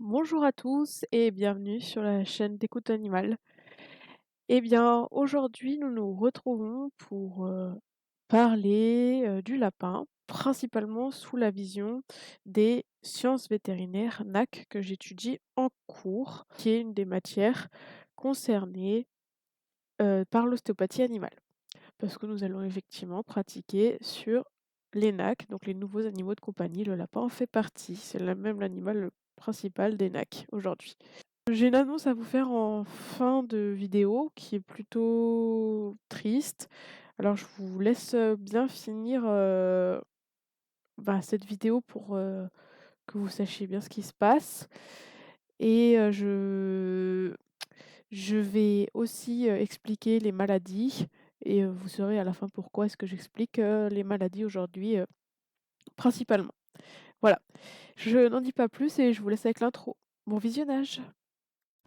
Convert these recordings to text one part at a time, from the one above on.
Bonjour à tous et bienvenue sur la chaîne d'écoute animale. Eh bien, aujourd'hui, nous nous retrouvons pour parler du lapin, principalement sous la vision des sciences vétérinaires NAC que j'étudie en cours, qui est une des matières concernées par l'ostéopathie animale. Parce que nous allons effectivement pratiquer sur les NAC, donc les nouveaux animaux de compagnie. Le lapin en fait partie, c'est même l'animal principal des NAC aujourd'hui. J'ai une annonce à vous faire en fin de vidéo qui est plutôt triste. Alors je vous laisse, bien finir, cette vidéo pour, que vous sachiez bien ce qui se passe et je vais aussi, expliquer les maladies et vous saurez à la fin pourquoi est-ce que j'explique, les maladies aujourd'hui, principalement. Voilà, je n'en dis pas plus et je vous laisse avec l'intro. Bon visionnage!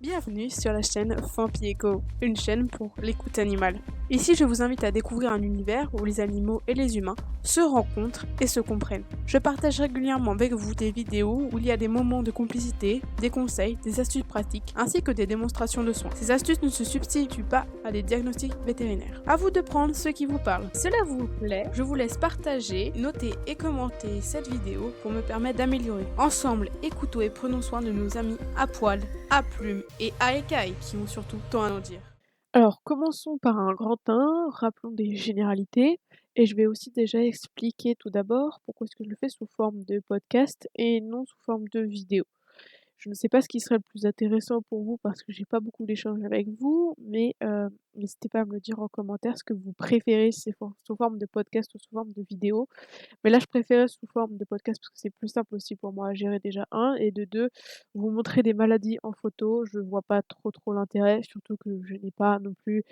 Bienvenue sur la chaîne Fampieko, une chaîne pour l'écoute animale. Ici, je vous invite à découvrir un univers où les animaux et les humains se rencontrent et se comprennent. Je partage régulièrement avec vous des vidéos où il y a des moments de complicité, des conseils, des astuces pratiques, ainsi que des démonstrations de soins. Ces astuces ne se substituent pas à des diagnostics vétérinaires. À vous de prendre ce qui vous parle. Si cela vous plaît, je vous laisse partager, noter et commenter cette vidéo pour me permettre d'améliorer. Ensemble, écoutons et prenons soin de nos amis à poil, à plumes et à écailles qui ont surtout tant à nous dire. Alors, commençons par un grand 1, rappelons des généralités et je vais aussi déjà expliquer tout d'abord pourquoi est-ce que je le fais sous forme de podcast et non sous forme de vidéo. Je ne sais pas ce qui serait le plus intéressant pour vous parce que j'ai pas beaucoup d'échanges avec vous, mais n'hésitez pas à me le dire en commentaire ce que vous préférez, si c'est sous forme de podcast ou sous forme de vidéo. Mais là, je préférais sous forme de podcast parce que c'est plus simple aussi pour moi à gérer déjà 1 et de 2, vous montrer des maladies en photo, je vois pas trop l'intérêt, surtout que je n'ai pas non plus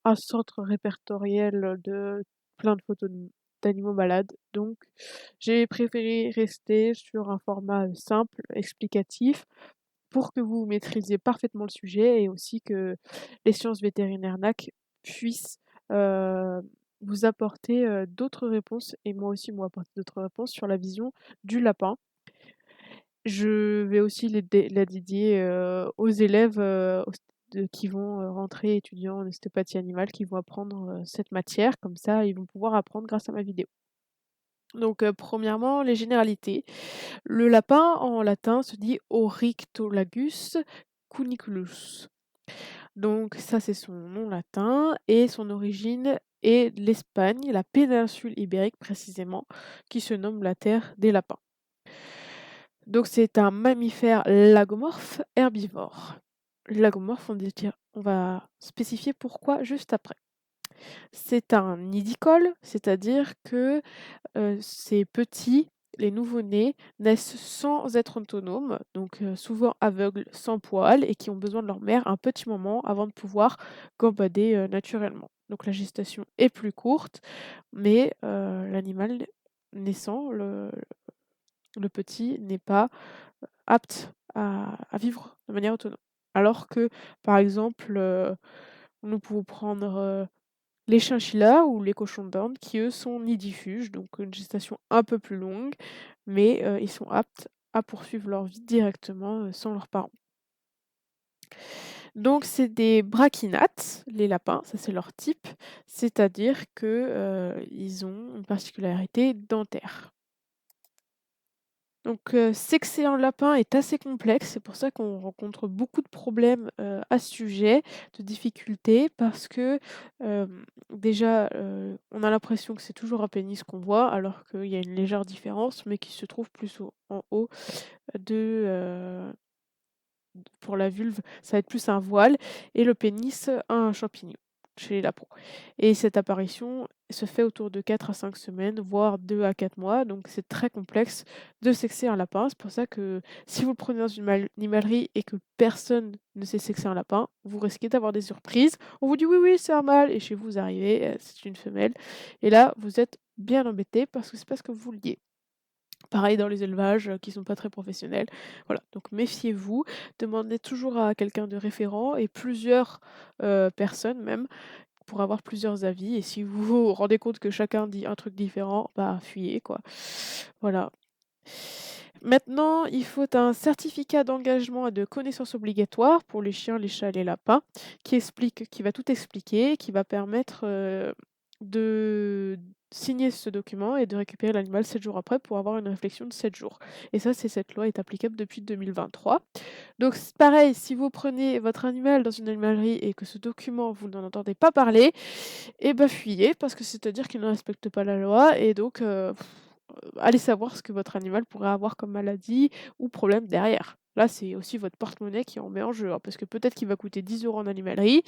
un centre répertoriel de plein de photos d'animaux malades. Donc j'ai préféré rester sur un format, simple, explicatif, pour que vous maîtrisiez parfaitement le sujet et aussi que les sciences vétérinaires NAC puissent, heu, vous apporter, d'autres réponses et moi aussi m'ont apporté d'autres réponses sur la vision du lapin. Je vais aussi la dédier, aux élèves, qui vont, rentrer étudiants en ostéopathie animale, qui vont apprendre, cette matière. Comme ça, ils vont pouvoir apprendre grâce à ma vidéo. Donc, premièrement, les généralités. Le lapin, en latin, se dit Oryctolagus cuniculus. Donc ça, c'est son nom latin et son origine est de l'Espagne, la péninsule ibérique précisément, qui se nomme la terre des lapins. Donc c'est un mammifère lagomorphe herbivore. Lagomorphe, on va spécifier pourquoi juste après. C'est un nidicole, c'est-à-dire que ces petits, les nouveau-nés, naissent sans être autonomes, donc souvent aveugles, sans poils et qui ont besoin de leur mère un petit moment avant de pouvoir gambader, naturellement. Donc la gestation est plus courte, mais l'animal naissant, le petit n'est pas apte à vivre de manière autonome. Alors que, par exemple, nous pouvons prendre, les chinchillas ou les cochons d'Inde qui, eux, sont nidifuges, donc une gestation un peu plus longue, mais ils sont aptes à poursuivre leur vie directement, sans leurs parents. Donc c'est des brachinates, les lapins, ça c'est leur type, c'est-à-dire que, ils ont une particularité dentaire. Donc, sexer un lapin est assez complexe, c'est pour ça qu'on rencontre beaucoup de problèmes, à ce sujet, de difficultés parce que, déjà, on a l'impression que c'est toujours un pénis qu'on voit alors qu'il y a une légère différence, mais qui se trouve plus en haut de, pour la vulve, ça va être plus un voile et le pénis, un champignon chez les lapins et cette apparition se fait autour de 4 à 5 semaines, voire 2 à 4 mois, donc c'est très complexe de sexer un lapin. C'est pour ça que si vous le prenez dans une animalerie et que personne ne sait sexer un lapin, vous risquez d'avoir des surprises. On vous dit: «Oui, oui, c'est un mâle» et chez vous, vous arrivez, c'est une femelle et là, vous êtes bien embêté parce que c'est pas ce que vous vouliez. Pareil dans les élevages, qui sont pas très professionnels. Voilà, donc méfiez-vous, demandez toujours à quelqu'un de référent et plusieurs, personnes même, pour avoir plusieurs avis et si vous vous rendez compte que chacun dit un truc différent, bah, fuyez quoi. Voilà. Maintenant, il faut un certificat d'engagement et de connaissances obligatoires pour les chiens, les chats et les lapins, qui va tout expliquer, qui va permettre, de signer ce document et de récupérer l'animal 7 jours après pour avoir une réflexion de 7 jours. Et ça, cette loi est applicable depuis 2023. Donc c pareil, si vous prenez votre animal dans une animalerie et que ce document, vous n'en entendez pas parler, et bah, fuyez parce que c'est-à-dire qu'il ne respecte pas la loi et donc allez savoir ce que votre animal pourrait avoir comme maladie ou problème derrière. Là, c'est aussi votre porte-monnaie qui en met en jeu, hein, parce que peut-être qu'il va coûter 10 € en animalerie,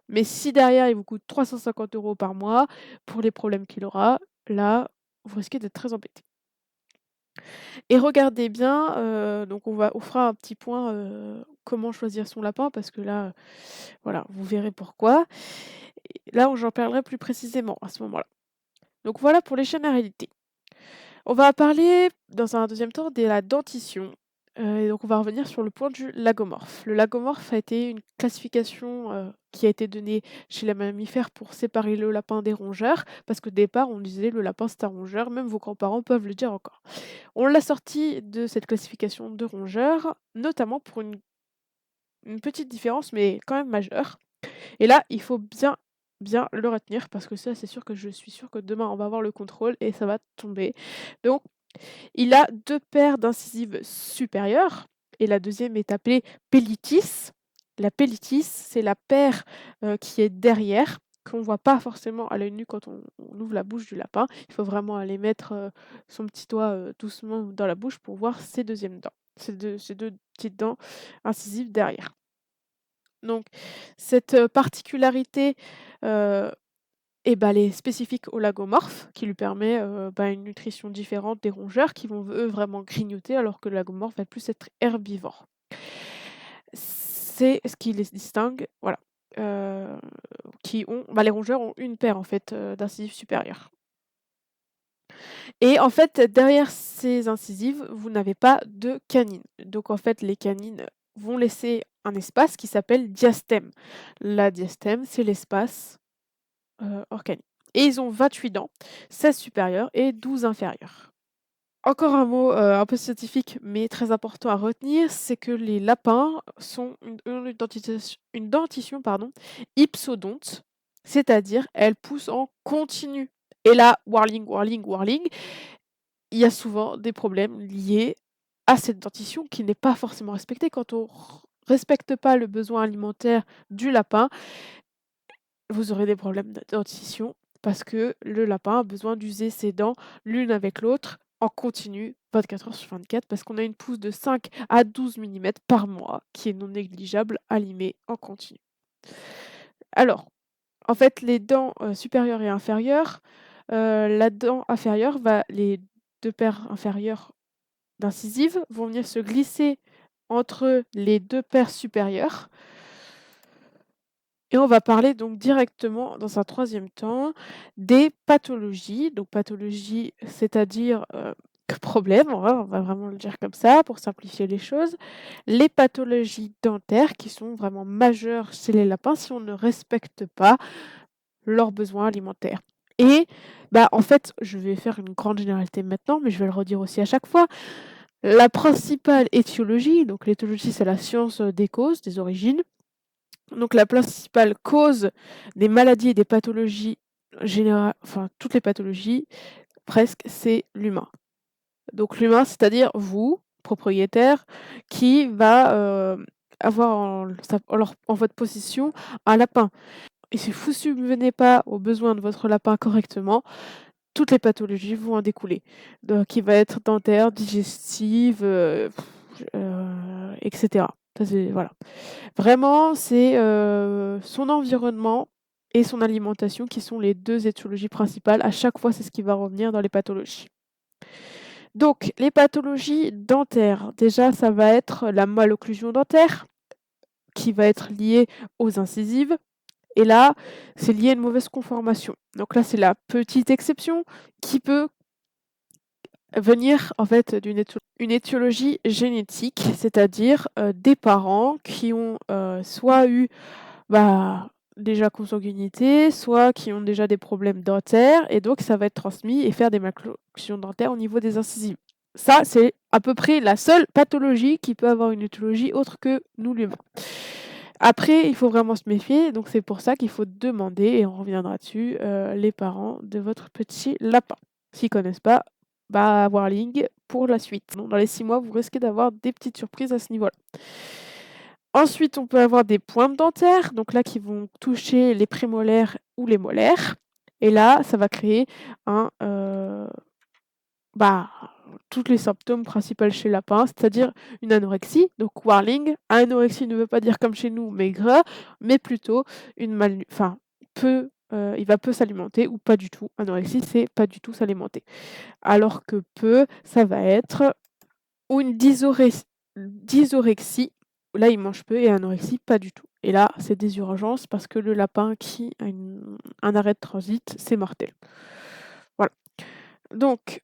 mais si derrière il vous coûte 350 € par mois pour les problèmes qu'il aura, là, vous risquez d'être très embêté. Et regardez bien, donc on fera un petit point, comment choisir son lapin parce que là, voilà, vous verrez pourquoi. Et là où j'en parlerai plus précisément à ce moment-là. Donc voilà pour les généralités. On va parler dans un deuxième temps de la dentition, et donc on va revenir sur le point du lagomorphe. Le lagomorphe a été une classification, qui a été donnée chez les mammifères pour séparer le lapin des rongeurs, parce qu'au départ on disait: «Le lapin c'est un rongeur», même vos grands-parents peuvent le dire encore. On l'a sorti de cette classification de rongeurs, notamment pour une petite différence, mais quand même majeure. Et là, il faut bien le retenir parce que ça, c'est sûr que je suis sûre que demain, on va avoir le contrôle et ça va tomber. Donc, il a 2 paires d'incisives supérieures et la deuxième est appelée pellitis. La pellitis, c'est la paire, qui est derrière, qu'on ne voit pas forcément à l'œil nu quand on ouvre la bouche du lapin. Il faut vraiment aller mettre, son petit doigt, doucement dans la bouche pour voir ses deuxièmes dents, ces deux petites dents incisives derrière. Donc cette, particularité, heu et bah, elle est spécifique au lagomorphe qui lui permet, bah, une nutrition différente des rongeurs qui vont, eux, vraiment grignoter alors que le lagomorphe va plus être herbivore. C'est ce qui les distingue, voilà, heu, les rongeurs ont une paire en fait, d'incisives supérieures et en fait, derrière ces incisives, vous n'avez pas de canines. Donc en fait, les canines vont laisser un espace qui s'appelle diastème. La diastème, c'est l'espace organique. Et ils ont 28 dents, 16 supérieures et 12 inférieures. Encore un mot, un peu scientifique, mais très important à retenir, c'est que les lapins ont une dentition, pardon, hypsodonte, c'est-à-dire elle pousse en continu. Et là, whirling, whirling, whirling, il y a souvent des problèmes liés à cette dentition qui n'est pas forcément respectée. Quand on respecte pas le besoin alimentaire du lapin, vous aurez des problèmes de dentition parce que le lapin a besoin d'user ses dents l'une avec l'autre en continu 24 heures sur 24 parce qu'on a une pousse de 5 à 12 millimètres par mois qui est non négligeable à limer en continu. Alors, en fait, les dents, supérieures et inférieures, la dent inférieure les 2 paires inférieures d'incisives vont venir se glisser entre les 2 paires supérieures. Et on va parler donc directement, dans un troisième temps, des pathologies. Donc pathologie, c'est-à-dire, problème, on va vraiment le dire comme ça pour simplifier les choses. Les pathologies dentaires qui sont vraiment majeures chez les lapins si on ne respecte pas leurs besoins alimentaires. Et bah, en fait, je vais faire une grande généralité maintenant, mais je vais le redire aussi à chaque fois. La principale étiologie, donc l'étiologie, c'est la science, des causes, des origines. Donc la principale cause des maladies et des pathologies générales, enfin toutes les pathologies presque, c'est l'humain. Donc l'humain, c'est-à-dire vous, propriétaire, qui va, avoir en votre possession un lapin. Et si vous subvenez pas aux besoins de votre lapin correctement, toutes les pathologies vont en découler. Donc qui va être dentaire, digestive, et cetera. Ça c'est voilà. Vraiment, c'est, son environnement et son alimentation qui sont les 2 étiologies principales. À chaque fois, c'est ce qui va revenir dans les pathologies. Donc les pathologies dentaires, déjà ça va être la malocclusion dentaire qui va être liée aux incisives et là, c'est lié à une mauvaise conformation. Donc là, c'est la petite exception qui peut venir en fait une étiologie génétique, c'est-à-dire, des parents qui ont, soit eu, bah, déjà consanguinité, soit qui ont déjà des problèmes dentaires et donc ça va être transmis et faire des malformations dentaires au niveau des incisives. Ça, c'est à peu près la seule pathologie qui peut avoir une étiologie autre que nous l'humain. Après, il faut vraiment se méfier, donc c'est pour ça qu'il faut demander, et on reviendra dessus, les parents de votre petit lapin. S'ils connaissent pas, bah, warning pour la suite. Donc dans les 6 mois, vous risquez d'avoir des petites surprises à ce niveau-là. Ensuite, on peut avoir des pointes dentaires, donc là qui vont toucher les prémolaires ou les molaires, et là, ça va créer un, bah, tous les symptômes principaux chez le lapin, c'est-à-dire une anorexie, donc warning. Anorexie ne veut pas dire comme chez nous maigre, mais plutôt une il va peu s'alimenter ou pas du tout. Anorexie, c'est pas du tout s'alimenter. Alors que peu, ça va être ou une dysorexie, là il mange peu, et anorexie, pas du tout. Et là, c'est des urgences parce que le lapin qui a un arrêt de transit, c'est mortel. Voilà. Donc,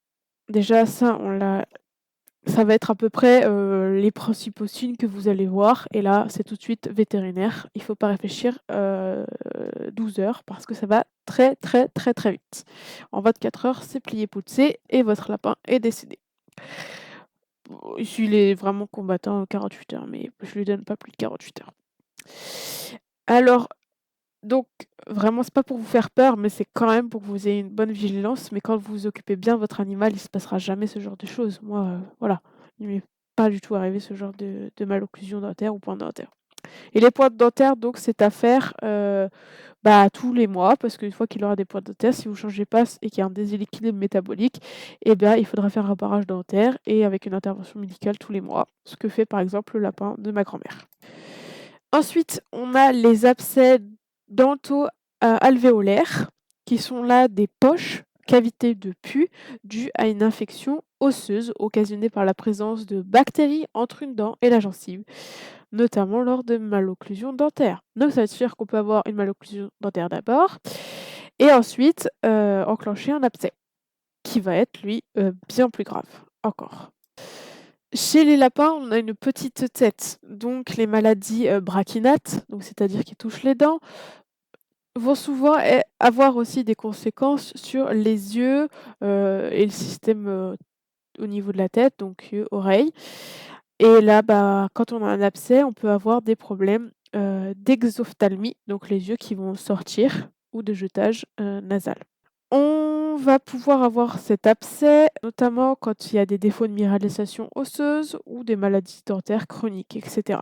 déjà ça va être à peu près, les principaux signes que vous allez voir, et là, c'est tout de suite vétérinaire. Il faut pas réfléchir, 12 heures parce que ça va très, très, très, très vite. En 24 heures, c'est plié poussé et votre lapin est décédé. S'il est vraiment combattant, 48 heures, mais je lui donne pas plus de 48 heures. Alors, donc vraiment, c'est pas pour vous faire peur, mais c'est quand même pour que vous ayez une bonne vigilance. Mais quand vous occupez bien votre animal, il se passera jamais ce genre de choses. Moi, voilà, il m'est pas du tout arrivé ce genre de malocclusion dentaire ou pointe dentaire. Et les pointes dentaires, donc, c'est à faire tous les mois, parce qu'une fois qu'il aura des pointes dentaires, si vous ne changez pas et qu'il y a un déséquilibre métabolique, eh bien, il faudra faire un barrage dentaire et avec une intervention médicale tous les mois, ce que fait par exemple le lapin de ma grand-mère. Ensuite, on a les abcès dento-alvéolaires, qui sont là des poches, cavités de pus, dues à une infection osseuse occasionnée par la présence de bactéries entre une dent et la gencive, notamment lors de malocclusion dentaire. Donc ça veut dire qu'on peut avoir une malocclusion dentaire d'abord, et ensuite enclencher un abcès, qui va être lui bien plus grave encore. Chez les lapins, on a une petite tête, donc les maladies brachinates, donc c'est-à-dire qui touchent les dents, vont souvent avoir aussi des conséquences sur les yeux et le système au niveau de la tête, donc yeux, oreilles. Et là, quand on a un abcès, on peut avoir des problèmes d'exophthalmie, donc les yeux qui vont sortir, ou de jetage nasal. On va pouvoir avoir cet abcès, notamment quand il y a des défauts de minéralisation osseuse ou des maladies dentaires chroniques, etc.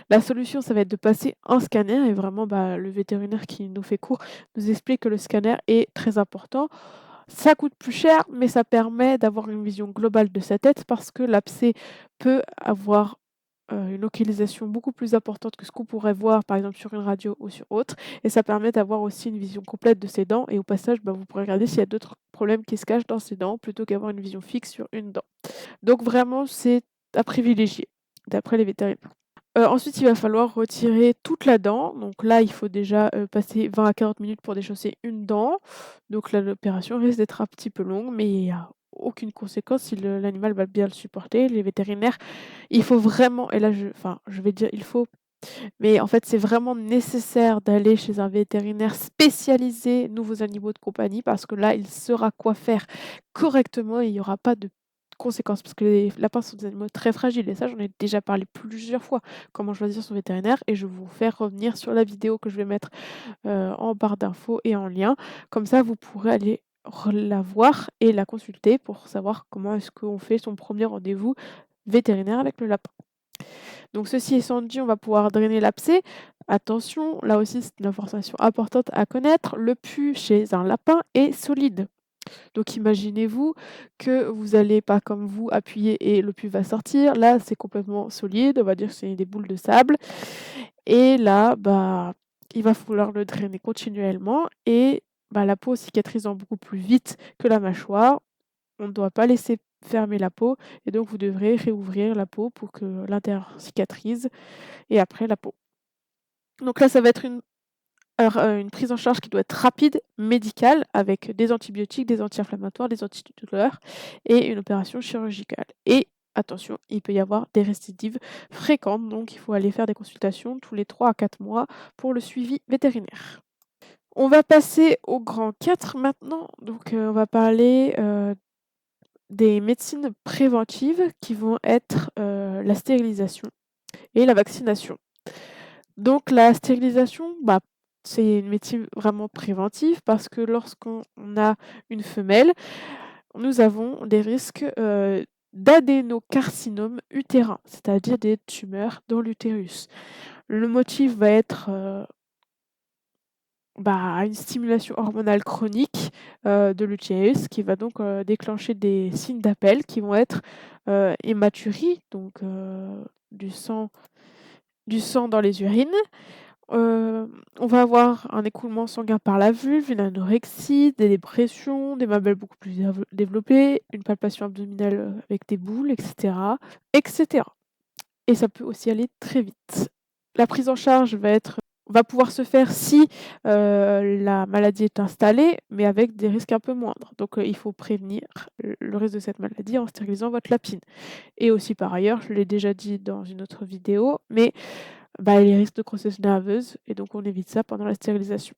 La solution, ça va être de passer un scanner, et vraiment, le vétérinaire qui nous fait cours nous explique que le scanner est très important. Ça coûte plus cher, mais ça permet d'avoir une vision globale de sa tête parce que l'abcès peut avoir une localisation beaucoup plus importante que ce qu'on pourrait voir, par exemple, sur une radio ou sur autre, et ça permet d'avoir aussi une vision complète de ses dents, et au passage, vous pourrez regarder s'il y a d'autres problèmes qui se cachent dans ses dents plutôt qu'avoir une vision fixe sur une dent. Donc vraiment, c'est à privilégier, d'après les vétérinaires. Ensuite, il va falloir retirer toute la dent. Donc là, il faut déjà, passer 20 à 40 minutes pour déchausser une dent. Donc là, l'opération risque d'être un petit peu longue, mais il y a aucune conséquence si l'animal va bien le supporter. Les vétérinaires, il faut vraiment, et là je vais dire il faut, mais en fait, c'est vraiment nécessaire d'aller chez un vétérinaire spécialisé nouveaux animaux de compagnie, parce que là, il saura quoi faire correctement et il y aura pas de conséquences. Parce que les lapins sont des animaux très fragiles, et ça, j'en ai déjà parlé plusieurs fois, comment choisir son vétérinaire, et je vais vous faire revenir sur la vidéo que je vais mettre, en barre d'infos et en lien. Comme ça, vous pourrez aller la voir et la consulter pour savoir comment est-ce qu'on fait son premier rendez-vous vétérinaire avec le lapin. Donc ceci étant dit, on va pouvoir drainer l'abcès. Attention, là aussi c'est une information importante à connaître, le pus chez un lapin est solide. Donc imaginez-vous que vous allez pas comme vous appuyer et le pus va sortir. Là, c'est complètement solide, on va dire que c'est des boules de sable. Et là, il va falloir le drainer continuellement, et la peau cicatrisant beaucoup plus vite que la mâchoire, on ne doit pas laisser fermer la peau, et donc vous devrez réouvrir la peau pour que l'intérieur cicatrise, et après la peau. Donc là, ça va être une prise en charge qui doit être rapide, médicale, avec des antibiotiques, des anti-inflammatoires, des antidouleurs et une opération chirurgicale. Et attention, il peut y avoir des récidives fréquentes, donc il faut aller faire des consultations tous les 3 à 4 mois pour le suivi vétérinaire. On va passer au grand 4 maintenant, donc on va parler des médecines préventives qui vont être, la stérilisation et la vaccination. Donc la stérilisation, c'est une médecine vraiment préventive parce que lorsqu'on a une femelle, nous avons des risques, d'adénocarcinome utérin, c'est-à-dire des tumeurs dans l'utérus. Le motif va être, une stimulation hormonale chronique, de l'utérus qui va donc, déclencher des signes d'appel qui vont être, hématurie, donc du sang dans les urines. On va avoir un écoulement sanguin par la vulve, une anorexie, des dépressions, des mamelles beaucoup plus développées, une palpation abdominale, avec des boules et cetera et ça peut aussi aller très vite. La prise en charge va pouvoir se faire si, la maladie est installée, mais avec des risques un peu moindres. Donc, il faut prévenir le risque de cette maladie en stérilisant votre lapine et aussi par ailleurs, je l'ai déjà dit dans une autre vidéo, mais les risques de grossesse nerveuse et donc on évite ça pendant la stérilisation.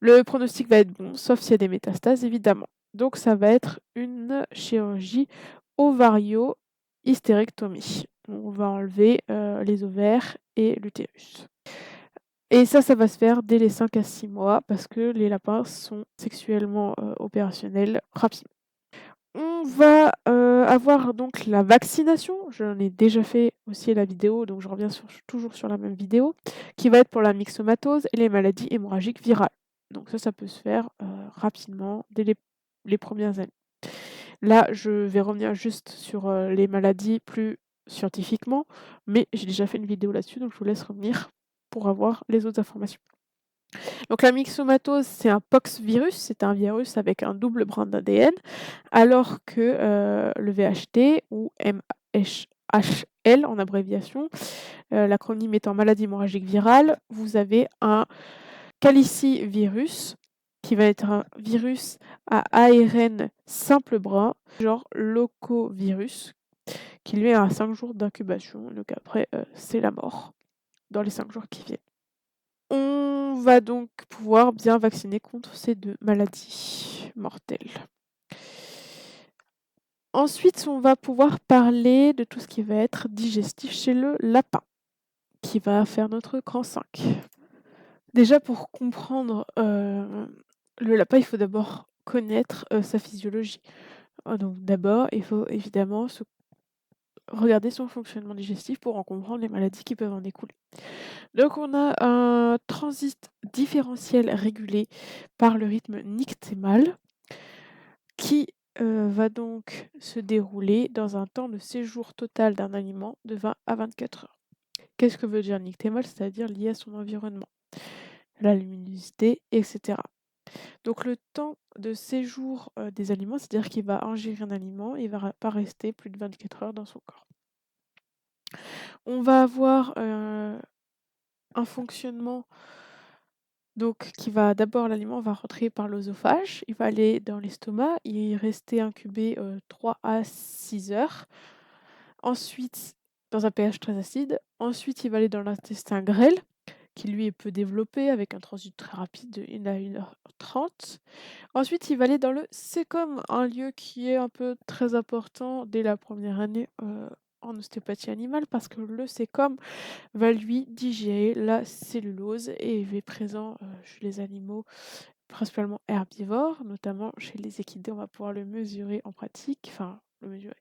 Le pronostic va être bon, sauf s'il y a des métastases évidemment. Donc ça va être une chirurgie ovario-hystérectomie. On va enlever, les ovaires et l'utérus. Et ça va se faire dès les 5 à 6 mois parce que les lapins sont sexuellement, opérationnels rapidement. On va, avoir donc la vaccination, j'en ai déjà fait aussi la vidéo, donc je reviens toujours sur la même vidéo, qui va être pour la myxomatose et les maladies hémorragiques virales. Donc ça peut se faire, rapidement dès les premières années. Là, je vais revenir juste sur, les maladies plus scientifiquement, mais j'ai déjà fait une vidéo là-dessus, donc je vous laisse revenir pour avoir les autres informations. Donc la myxomatose, c'est un poxvirus, c'est un virus avec un double brin d'ADN, alors que, le VHT ou MHL en abréviation, l'acronyme étant maladie hémorragique virale, vous avez un calicivirus qui va être un virus à ARN simple brin, genre locovirus, qui lui a 5 jours d'incubation, donc après, c'est la mort dans les 5 jours qui viennent. On va donc pouvoir bien vacciner contre ces 2 maladies mortelles. Ensuite, on va pouvoir parler de tout ce qui va être digestif chez le lapin, qui va faire notre cran 5. Déjà pour comprendre, le lapin, il faut d'abord connaître, sa physiologie. Donc d'abord, il faut évidemment regarder son fonctionnement digestif pour en comprendre les maladies qui peuvent en découler. Donc on a un transit différentiel régulé par le rythme nictémal qui, va donc se dérouler dans un temps de séjour total d'un aliment de 20 à 24 heures. Qu'est-ce que veut dire nictémal? C'est-à-dire lié à son environnement, la luminosité et cetera. Donc le temps de séjour, des aliments, c'est-à-dire qu'il va ingérer un aliment, il va pas rester plus de 24 heures dans son corps. On va avoir, un fonctionnement donc qui va d'abord l'aliment va rentrer par l'œsophage, il va aller dans l'estomac, y rester incubé, 3 à 6 heures. Ensuite, dans un pH très acide. Ensuite, il va aller dans l'intestin grêle, qui lui est peu développé avec un transit très rapide de 1 à 1h30. Ensuite, il va aller dans le cæcum, un lieu qui est un peu très important dès la première année, en ostéopathie animale parce que le cæcum va lui digérer la cellulose et il est présent, chez les animaux principalement herbivores, notamment chez les équidés, on va pouvoir le mesurer en pratique, enfin le mesurer.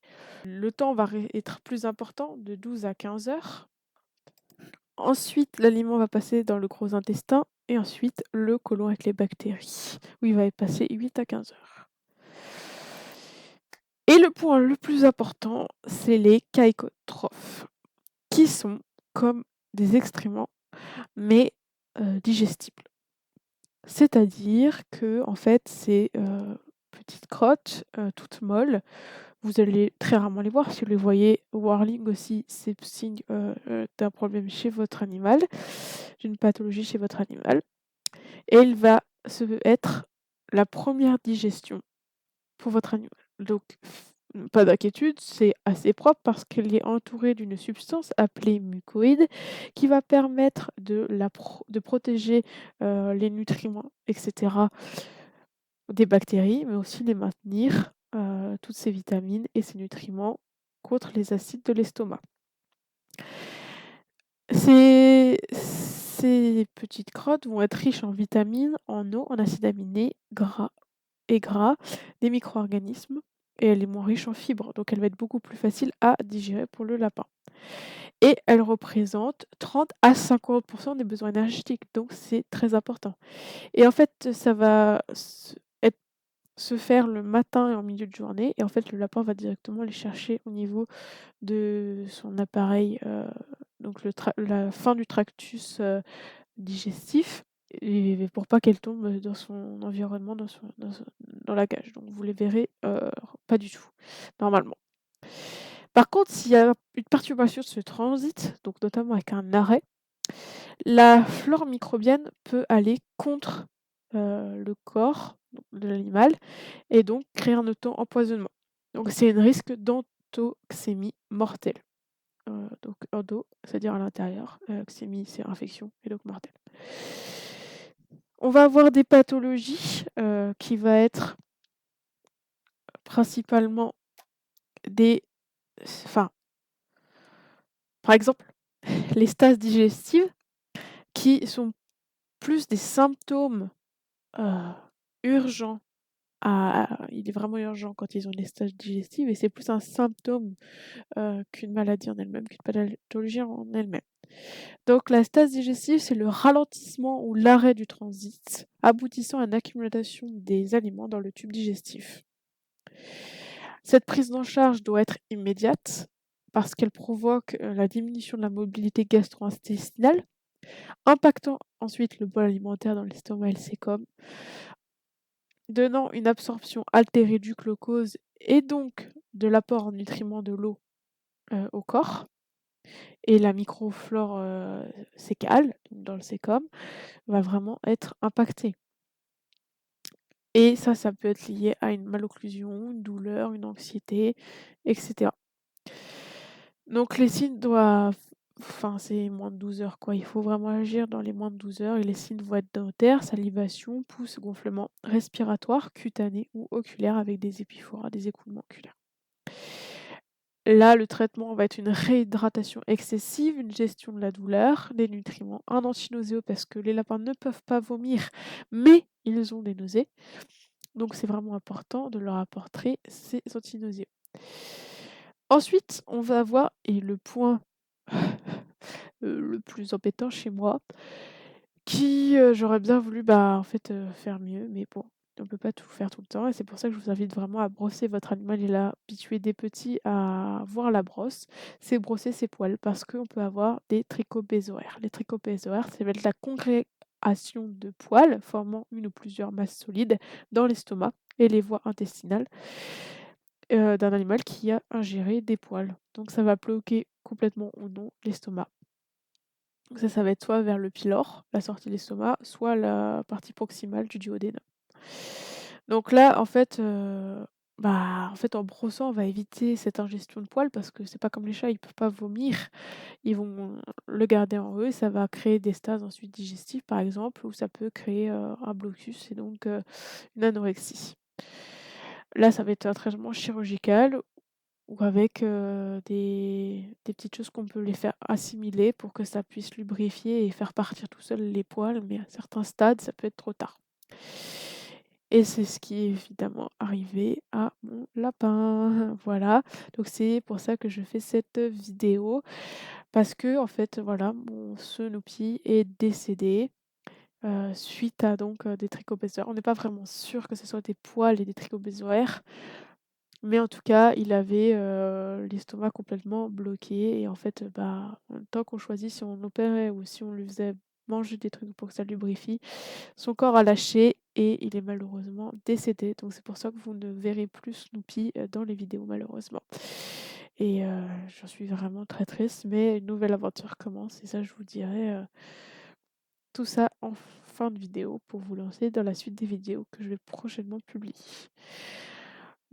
Le temps va être plus important, de 12 à 15 heures. Ensuite, l'aliment va passer dans le gros intestin et ensuite le côlon avec les bactéries, où il va y passer 8 à 15 heures. Et le point le plus important, c'est les caïcotrophes, qui sont comme des excréments, mais digestibles. C'est-à-dire que en fait, ces, petites crottes, toutes molles, vous allez très rarement les voir. Si vous les voyez Warling aussi, c'est signe, d'un problème chez votre animal, d'une pathologie chez votre animal et elle va être la première digestion pour votre animal. Donc pas d'inquiétude, c'est assez propre parce qu'elle est entourée d'une substance appelée mucoïde qui va permettre de protéger, les nutriments et cetera des bactéries, mais aussi les maintenir toutes ces vitamines et ces nutriments contre les acides de l'estomac. Ces petites crottes vont être riches en vitamines, en eau, en acides aminés, gras, des micro-organismes et elle est moins riche en fibres, donc elle va être beaucoup plus facile à digérer pour le lapin. Et elle représente 30 à 50 des besoins énergétiques, donc c'est très important. Et en fait, ça va se faire le matin et en milieu de journée et en fait, le lapin va directement les chercher au niveau de son appareil, donc la fin du tractus, digestif et pour pas qu'elle tombe, dans son environnement, dans la cage. Donc vous les verrez, pas du tout, normalement. Par contre, s'il y a une perturbation de ce transit, donc notamment avec un arrêt, la flore microbienne peut aller contre, le corps donc de l'animal et donc créer un auto-empoisonnement. Donc c'est un risque d'entoxémie mortelle. Donc endo, c'est-à-dire à l'intérieur, xémie, c'est infection et donc mortelle. On va avoir des pathologies, qui va être principalement des enfin, par exemple, les stases digestives qui sont plus des symptômes, heu, urgents il est vraiment urgent quand ils ont des stases digestives et c'est plus un symptôme, qu'une maladie en elle-même, qu'une pathologie en elle-même. Donc la stase digestive, c'est le ralentissement ou l'arrêt du transit, aboutissant à une accumulation des aliments dans le tube digestif. Cette prise en charge doit être immédiate parce qu'elle provoque, la diminution de la mobilité gastro-intestinale, impactant ensuite le bol alimentaire dans l'estomac et le cécum, donnant une absorption altérée du glucose et donc de l'apport en nutriments de l'eau, au corps et la microflore, cécale, donc dans le cécum, va vraiment être impactée et ça peut être lié à une malocclusion, une douleur, une anxiété et cetera. Donc les signes doivent enfin c'est moins de 12 heures quoi, il faut vraiment agir dans les moins de 12 heures et les signes vont être dentaires, salivation, pousse, gonflement respiratoire, cutané ou oculaire avec des épiphoras, des écoulements oculaires. Là, le traitement va être une réhydratation excessive, une gestion de la douleur, des nutriments, un antinauséo parce que les lapins ne peuvent pas vomir, mais ils ont des nausées. Donc c'est vraiment important de leur apporter ces antinauséeux. Ensuite, on va avoir et le point le plus embêtant chez moi, qui, j'aurais bien voulu, bah, en fait, faire mieux, mais bon, on peut pas tout faire tout le temps et c'est pour ça que je vous invite vraiment à brosser votre animal et l'habituer dès petit à voir la brosse. C'est brosser ses poils parce qu'on peut avoir des trichobézoaires. Les trichobézoaires, ça va être la congrégation de poils formant une ou plusieurs masses solides dans l'estomac et les voies intestinales, d'un animal qui a ingéré des poils. Donc ça va bloquer complètement ou non l'estomac. Ça va être soit vers le pylore, la sortie de l'estomac, soit la partie proximale du duodénum. Donc là, en fait, en brossant, on va éviter cette ingestion de poils parce que c'est pas comme les chats, ils peuvent pas vomir. Ils vont le garder en eux et ça va créer des stases ensuite digestives, par exemple, ou ça peut créer, un blocus et donc, une anorexie. Là, ça va être un traitement chirurgical ou avec, des petites choses qu'on peut les faire assimiler pour que ça puisse lubrifier et faire partir tout seul les poils, mais à certains stades, ça peut être trop tard. Et c'est ce qui est évidemment arrivé à mon lapin. Voilà, donc c'est pour ça que je fais cette vidéo parce que en fait, voilà, mon Snoopy est décédé, suite à donc, des trichobézoaires. On n'est pas vraiment sûr que ce soit des poils et des trichobézoaires, mais en tout cas, il avait, l'estomac complètement bloqué et en fait, bah, en même temps qu'on choisit si on l'opérait ou si on lui faisait manger des trucs pour que ça lubrifie, son corps a lâché et il est malheureusement décédé. Donc c'est pour ça que vous ne verrez plus Snoopy, dans les vidéos malheureusement. Et j'en suis vraiment très triste, mais une nouvelle aventure commence et ça je vous dirai, tout ça en fin de vidéo pour vous lancer dans la suite des vidéos que je vais prochainement publier.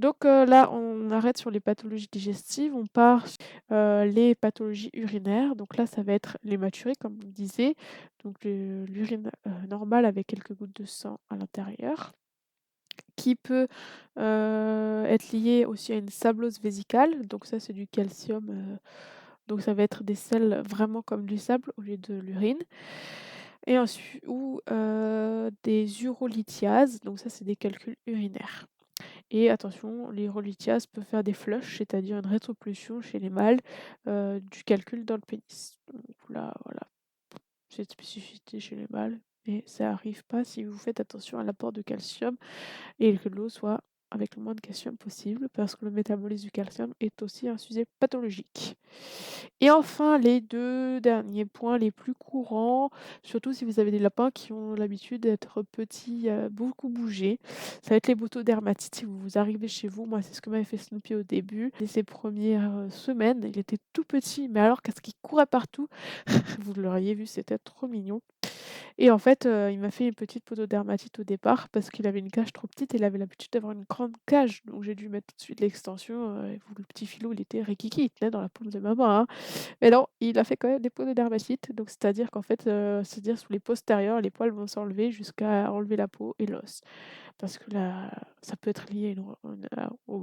Donc là, on arrête sur les pathologies digestives, on part sur, les pathologies urinaires. Donc là, ça va être l'hématurie comme on disait, donc l'urine, normale avec quelques gouttes de sang à l'intérieur, qui peut, être lié aussi à une sablose vésicale, donc ça c'est du calcium, donc ça va être des sels vraiment comme du sable au lieu de l'urine et ou des urolithiases, donc ça c'est des calculs urinaires et attention, les urolithiases peuvent faire des flushs, c'est-à-dire une rétropulsion chez les mâles, du calcul dans le pénis. Donc là, voilà, cette spécificité chez les mâles, mais ça arrive pas si vous faites attention à l'apport de calcium et que l'eau soit avec le moins de calcium possible, parce que le métabolisme du calcium est aussi un sujet pathologique. Et enfin, les 2 derniers points les plus courants, surtout si vous avez des lapins qui ont l'habitude d'être petits, beaucoup bouger, ça va être les botodermatites. Si vous arrivez chez vous, moi c'est ce que m'avait fait Snoopy au début. Dès ses premières, semaines, il était tout petit, mais alors qu'est-ce qu'il courait partout. Vous l'auriez vu, c'était trop mignon. Et en fait, il m'a fait une petite pododermatite au départ parce qu'il avait une cage trop petite et il avait l'habitude d'avoir une grande cage. Donc j'ai dû mettre tout de suite l'extension, et vous le petit filou, il était rikiki, il tenait dans la paume de ma main, hein. Mais non, il a fait quand même des pododermatites, donc c'est-à-dire qu'en fait, c'est-à-dire sous les postérieurs, les poils vont s'enlever jusqu'à enlever la peau et l'os. Parce que là, ça peut être lié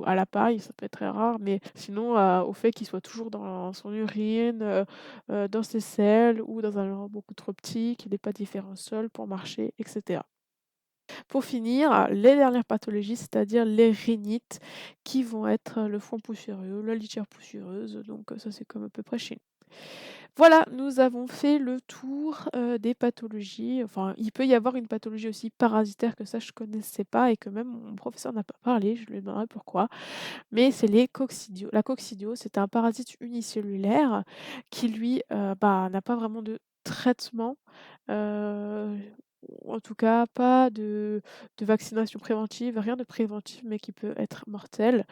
à la paille, ça peut être très rare, mais sinon au fait qu'il soit toujours dans son urine, dans ses selles ou dans un endroit beaucoup trop petit, qu'il ait pas différents sols pour marcher et cetera. Pour finir, les dernières pathologies, c'est-à-dire les rhinites qui vont être le foie poussiéreux, la litière poussiéreuse, donc ça c'est comme à peu près chez nous. Voilà, nous avons fait le tour, des pathologies. Enfin, il peut y avoir une pathologie aussi parasitaire que ça je connaissais pas et que même mon professeur n'a pas parlé, je lui demanderai pourquoi. Mais c'est les coccidios. La coccidio, c'est un parasite unicellulaire qui lui, n'a pas vraiment de traitement, heu, ou en tout cas pas de vaccination préventive, rien de préventif, mais qui peut être mortel.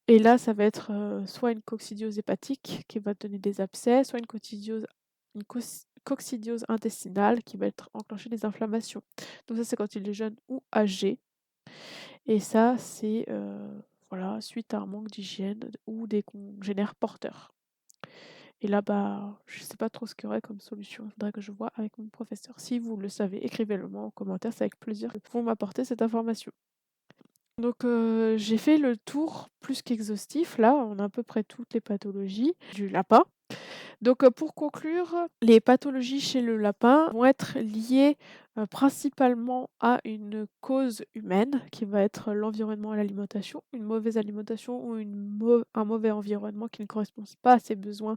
Et là, ça va être, soit une coccidiose hépatique qui va donner des abcès, soit une coccidiose intestinale qui va être enclencher des inflammations. Donc ça, c'est quand il est jeune ou âgé et ça, c'est, voilà, suite à un manque d'hygiène ou des congénères porteurs. Et là, je sais pas trop ce qu'il y aurait comme solution. Il faudrait que je vois avec mon professeur. Si vous le savez, écrivez-le moi en commentaire, c'est avec plaisir que vous m'apportez cette information. Donc j'ai fait le tour plus qu'exhaustif là, on a à peu près toutes les pathologies du lapin. Donc, pour conclure, les pathologies chez le lapin vont être liées, principalement à une cause humaine qui va être l'environnement et l'alimentation. Une mauvaise alimentation ou un mauvais environnement qui ne correspond pas à ses besoins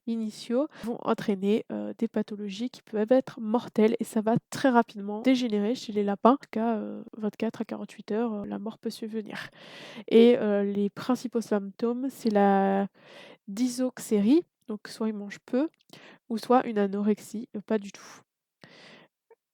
initiaux vont entraîner, des pathologies qui peuvent être mortelles et ça va très rapidement dégénérer chez les lapins. En tout cas, 24 à 48 heures, la mort peut survenir et les principaux symptômes, c'est la dysoxérie, donc soit il mange peu ou soit une anorexie, pas du tout.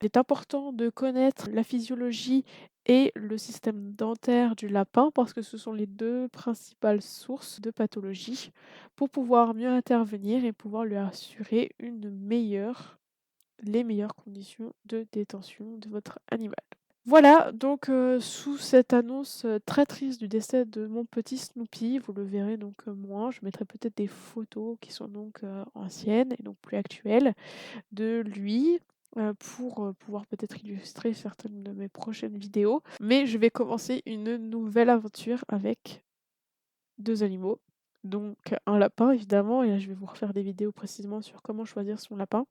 Il est important de connaître la physiologie et le système dentaire du lapin parce que ce sont les 2 principales sources de pathologie pour pouvoir mieux intervenir et pouvoir lui assurer les meilleures conditions de détention de votre animal. Voilà, donc sous cette annonce, très triste du décès de mon petit Snoopy, vous le verrez donc, moins, je mettrai peut-être des photos qui sont donc, anciennes et donc plus actuelles de lui, pour, pouvoir peut-être illustrer certaines de mes prochaines vidéos. Mais je vais commencer une nouvelle aventure avec 2 animaux, donc un lapin évidemment et là je vais vous refaire des vidéos précisément sur comment choisir son lapin.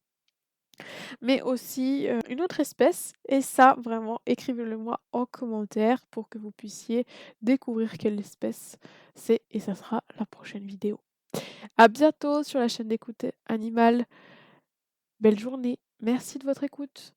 Mais aussi, une autre espèce et ça vraiment écrivez-le moi en commentaire pour que vous puissiez découvrir quelle espèce c'est et ça sera la prochaine vidéo. À bientôt sur la chaîne d'écoute animale. Belle journée, merci de votre écoute.